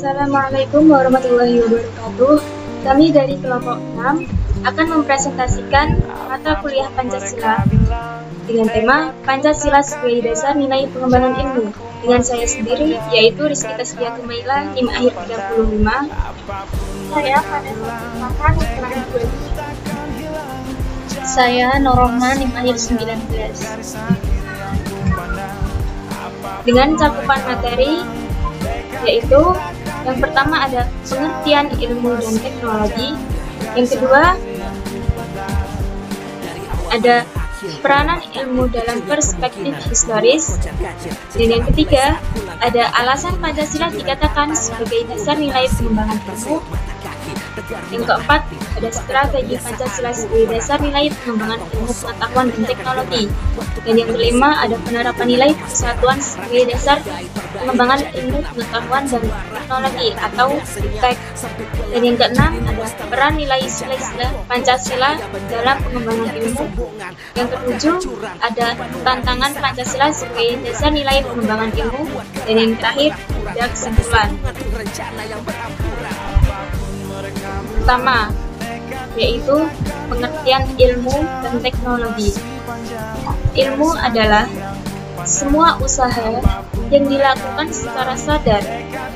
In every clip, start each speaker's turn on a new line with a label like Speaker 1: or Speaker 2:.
Speaker 1: Assalamualaikum warahmatullahi wabarakatuh. Kami dari kelompok 6 akan mempresentasikan mata kuliah Pancasila dengan tema Pancasila sebagai dasar nilai pengembangan ilmu. Dengan saya sendiri, yaitu Rizky Tasbihah Tumaila, NIM akhir 35.
Speaker 2: Saya Vanessa Sultan, NIM 22.
Speaker 3: Saya Norohman, NIM akhir 19.
Speaker 1: Dengan cakupan materi, yaitu yang pertama ada pengertian ilmu dan teknologi, yang kedua ada peranan ilmu dalam perspektif historis, dan yang ketiga ada alasan Pancasila dikatakan sebagai dasar nilai pengembangan ilmu, yang keempat ada strategi Pancasila sebagai dasar nilai pengembangan ilmu pengetahuan dan teknologi, dan yang kelima ada penerapan nilai persatuan sebagai dasar pengembangan ilmu pengetahuan dan teknologi atau TEK, dan yang keenam ada peran nilai sila-sila Pancasila dalam pengembangan ilmu, yang ketujuh ada tantangan Pancasila sebagai dasar nilai pengembangan ilmu, dan yang terakhir ada kesimpulan. Pertama, yaitu pengertian ilmu dan teknologi. Ilmu adalah semua usaha yang dilakukan secara sadar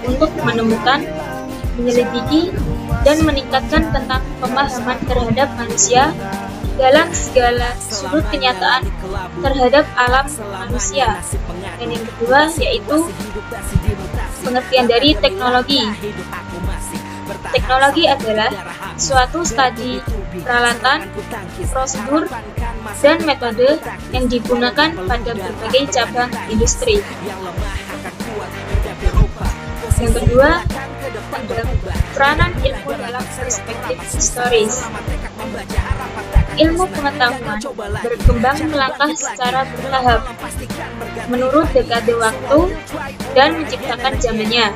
Speaker 1: untuk menemukan, menyelidiki, dan meningkatkan tentang pemahaman terhadap manusia dalam segala sudut kenyataan terhadap alam manusia. Dan yang kedua yaitu pengertian dari teknologi. Teknologi adalah suatu studi, peralatan, prosedur, dan metode yang digunakan pada berbagai cabang industri. Yang kedua, ada peranan ilmu dalam perspektif historis. Ilmu pengetahuan berkembang melangkah secara bertahap menurut dekade waktu dan menciptakan zamannya,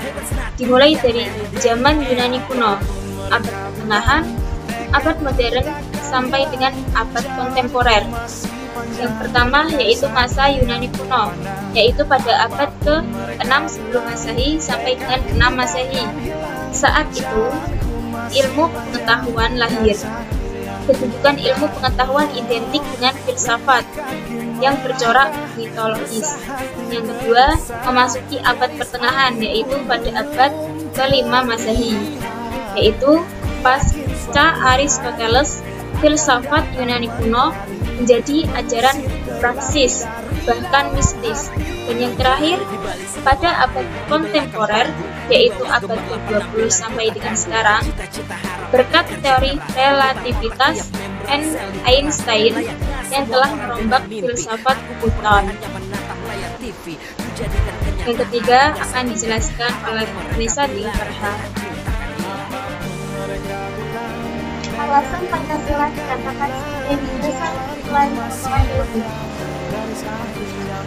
Speaker 1: dimulai dari zaman Yunani kuno, abad pertengahan, abad modern, sampai dengan abad kontemporer. Yang pertama yaitu masa Yunani kuno, yaitu pada abad ke-6 sebelum Masehi sampai dengan 6 Masehi. Saat itu, ilmu pengetahuan lahir. Kedudukan ilmu pengetahuan identik dengan filsafat yang bercorak mitologis. Yang kedua, memasuki abad pertengahan, yaitu pada abad ke-5 Masehi, yaitu pasca Aristoteles, filsafat Yunani kuno menjadi ajaran praksis, bahkan mistis. Dan yang terakhir, pada abad kontemporer, yaitu abad ke-20 sampai dengan sekarang, berkat teori relativitas Einstein yang telah merombak filsafat Newton. Yang ketiga akan dijelaskan oleh Vanessa Sultan.
Speaker 2: Alasan Pancasila dikatakan sebagai dasar nilai pengembangan ilmu.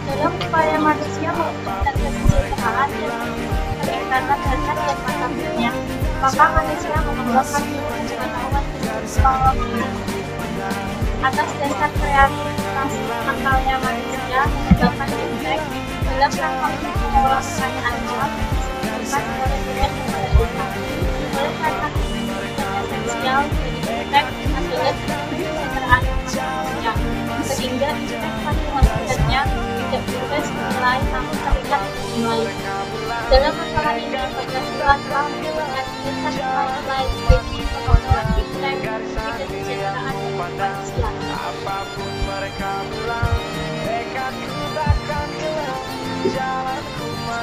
Speaker 2: Dalam upaya manusia mewujudkan kesejahteraan dan peningkatan harkat dan martabatnya, maka manusia mengembangkan ilmu dan pengetahuan teknologi. Atas dasar kreativitas akalnya manusia mengembangkan fintech dalam rangka untuk mengolah kekayaan alam disebabkan oleh nilai kepada umat. Oleh karena esensial dari fintech adalah kesejahteraan manusia, sehingga investasi hasilnya tidak bebas nilai namun terikat nilai. Dalam masalah ini, Pancasila telah mengajarkan nilai-nilai seperti pengetahuan fintech dan kesejahteraan Pancasila.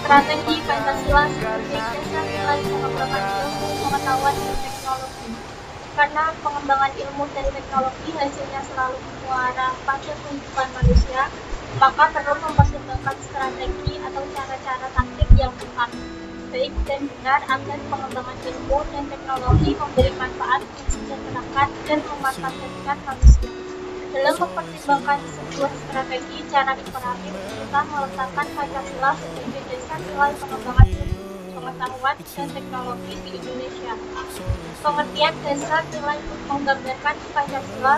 Speaker 2: Strategi Pancasila sebagai dasar nilai pengembangan ilmu, pengetahuan, dan teknologi. Karena pengembangan ilmu dan teknologi hasilnya selalu muara pada kehidupan manusia, maka perlu mempertimbangkan strategi atau cara-cara taktik yang tepat, baik dan benar agar pengembangan ilmu dan teknologi memberi manfaat, mensejahterakan, dan memanfaatkan manusia. Dalam mempertimbangkan sebuah strategi cara imperatif, kita meletakkan Pancasila sebagai dasar nilai pengembangan ilmu, pengetahuan, dan teknologi di Indonesia. Pengertian dasar nilai menggambarkan Pancasila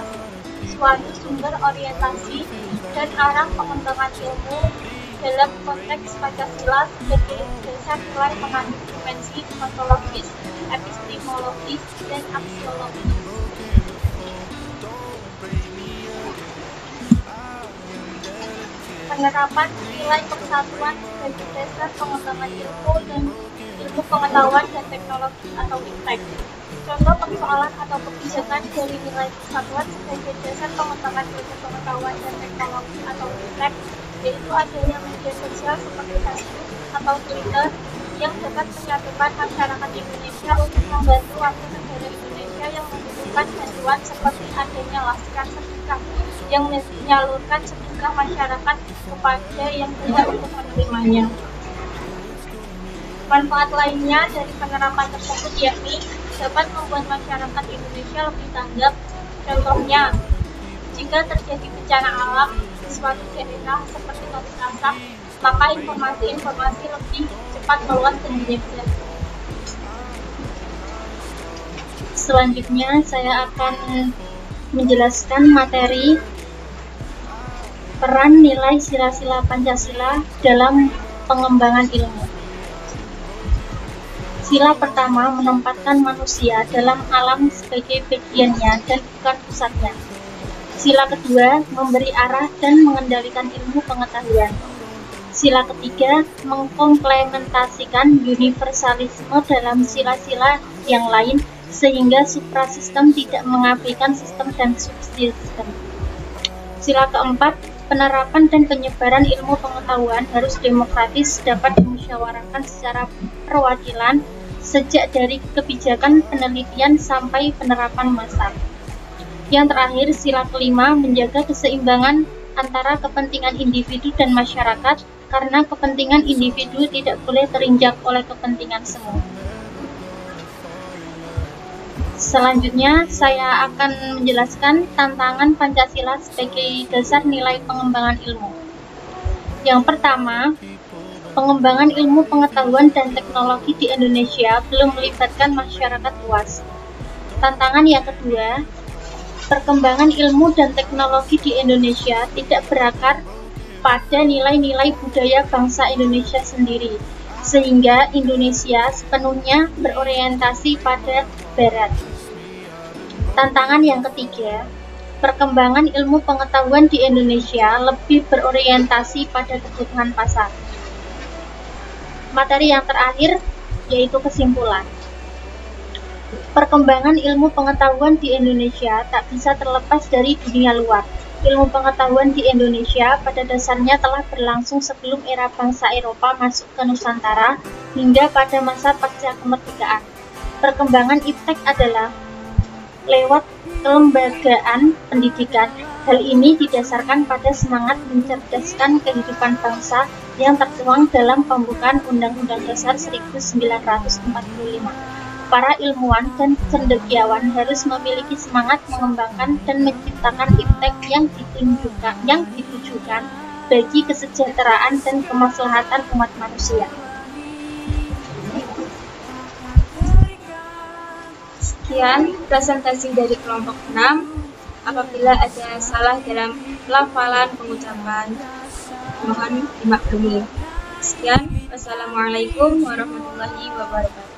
Speaker 2: suatu sumber orientasi dan arah pengembangan ilmu dalam konteks Pancasila sebagai dasar nilai mengandung dimensi ontologis, epistemologis, dan aksiologis. Penerapan nilai persatuan sebagai dasar pengembangan ilmu dan ilmu pengetahuan dan teknologi atau IPTEK. Contoh persoalan atau kebijakan dari nilai persatuan sebagai dasar pengembangan ilmu pengetahuan dan teknologi atau IPTEK, yaitu adanya media sosial seperti Facebook atau Twitter yang dapat menyatukan masyarakat Indonesia untuk membantu warga negara Indonesia yang membutuhkan bantuan, seperti adanya laskar sedekah yang menyalurkan sedekah masyarakat kepada yang tidak untuk menerimanya. Manfaat lainnya dari penerapan tersebut yakni dapat membuat masyarakat Indonesia lebih tanggap. Contohnya, jika terjadi bencana alam di suatu daerah seperti kabut asap, maka informasi lebih cepat meluas dan menyebar.
Speaker 3: Selanjutnya saya akan menjelaskan materi peran nilai sila-sila Pancasila dalam pengembangan ilmu. Sila pertama menempatkan manusia dalam alam sebagai bagiannya dan bukan pusatnya. Sila kedua memberi arah dan mengendalikan ilmu pengetahuan. Sila ketiga mengkomplementasikan universalisme dalam sila-sila yang lain sehingga suprasistem tidak mengabaikan sistem dan subsistem. Sila keempat, penerapan dan penyebaran ilmu pengetahuan harus demokratis, dapat dimusyawarahkan secara perwakilan sejak dari kebijakan penelitian sampai penerapan massal. Yang terakhir, sila kelima, menjaga keseimbangan antara kepentingan individu dan masyarakat karena kepentingan individu tidak boleh terinjak oleh kepentingan semua. Selanjutnya, saya akan menjelaskan tantangan Pancasila sebagai dasar nilai pengembangan ilmu. Yang pertama, pengembangan ilmu pengetahuan dan teknologi di Indonesia belum melibatkan masyarakat luas. Tantangan yang kedua, perkembangan ilmu dan teknologi di Indonesia tidak berakar pada nilai-nilai budaya bangsa Indonesia sendiri, sehingga Indonesia sepenuhnya berorientasi pada Barat. Tantangan yang ketiga, perkembangan ilmu pengetahuan di Indonesia lebih berorientasi pada kebutuhan pasar. Materi yang terakhir yaitu kesimpulan. Perkembangan ilmu pengetahuan di Indonesia tak bisa terlepas dari dunia luar. Ilmu pengetahuan di Indonesia pada dasarnya telah berlangsung sebelum era bangsa Eropa masuk ke Nusantara hingga pada masa pasca kemerdekaan. Perkembangan IPTEK adalah lewat kelembagaan pendidikan. Hal ini didasarkan pada semangat mencerdaskan kehidupan bangsa yang tertuang dalam pembukaan Undang-Undang Dasar 1945. Para ilmuwan dan cendekiawan harus memiliki semangat mengembangkan dan menciptakan IPTEK yang ditujukan bagi kesejahteraan dan kemaslahatan umat manusia.
Speaker 1: Sekian presentasi dari kelompok 6. Apabila ada salah dalam pelafalan pengucapan, mohon dimaklumi. Sekian, wassalamualaikum warahmatullahi wabarakatuh.